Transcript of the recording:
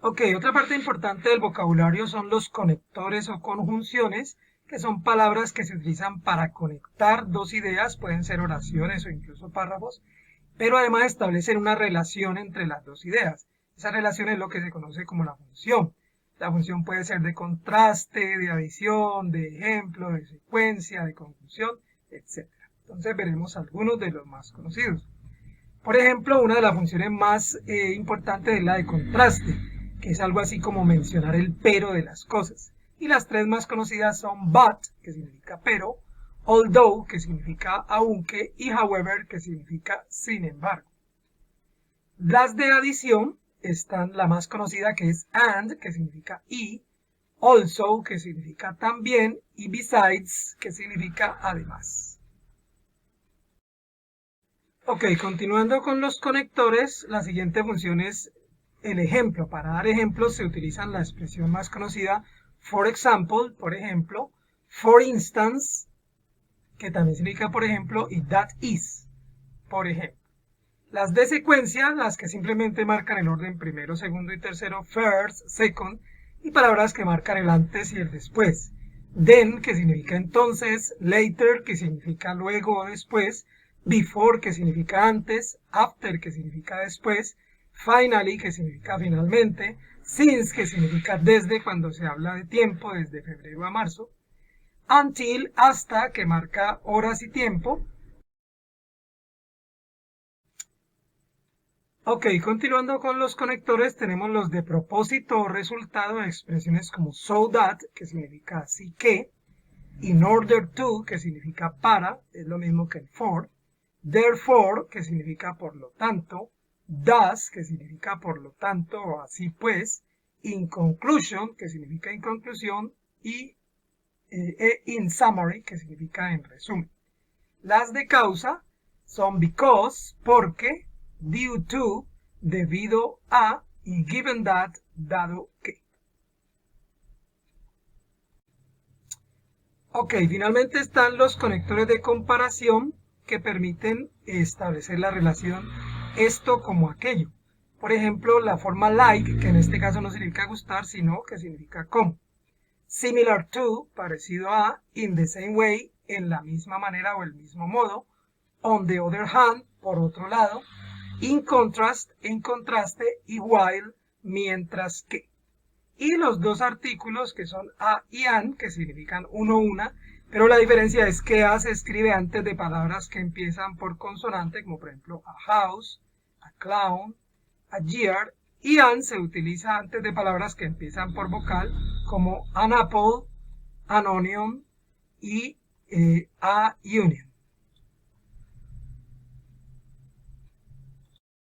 Ok, otra parte importante del vocabulario son los conectores o conjunciones, que son palabras que se utilizan para conectar dos ideas, pueden ser oraciones o incluso párrafos, pero además establecen una relación entre las dos ideas. Esa relación es lo que se conoce como la función. La función puede ser de contraste, de adición, de ejemplo, de secuencia, de conjunción, etc. Entonces veremos algunos de los más conocidos. Por ejemplo, una de las funciones más importantes es la de contraste, que es algo así como mencionar el pero de las cosas. Y las tres más conocidas son but, que significa pero, although, que significa aunque, y however, que significa sin embargo. Las de adición están la más conocida, que es and, que significa y, also, que significa también, y besides, que significa además. Ok, continuando con los conectores, la siguiente función es el ejemplo. Para dar ejemplos se utiliza la expresión más conocida, for example, por ejemplo, for instance, que también significa por ejemplo, y that is, por ejemplo. Las de secuencia, las que simplemente marcan el orden primero, segundo y tercero, first, second, y palabras que marcan el antes y el después. Then, que significa entonces, later, que significa luego o después, before, que significa antes, after, que significa después, finally, que significa finalmente, since, que significa desde cuando se habla de tiempo, desde febrero a marzo, until, hasta, que marca horas y tiempo. Ok, continuando con los conectores, tenemos los de propósito o resultado, expresiones como so that, que significa así que, in order to, que significa para, es lo mismo que el for, therefore, que significa por lo tanto, thus, que significa por lo tanto o así pues, in conclusion, que significa en conclusión, y in summary, que significa en resumen. Las de causa son because, porque, due to, debido a, y given that, dado que. Ok, finalmente están los conectores de comparación que permiten establecer la relación esto como aquello. Por ejemplo, la forma like, que en este caso no significa gustar, sino que significa como. Similar to, parecido a, in the same way, en la misma manera o el mismo modo. On the other hand, por otro lado. In contrast, en contraste, y while, mientras que. Y los dos artículos que son a y an, que significan uno, una, pero la diferencia es que a se escribe antes de palabras que empiezan por consonante, como por ejemplo a house, a clown, a year, y an se utiliza antes de palabras que empiezan por vocal, como an apple, an onion y a union.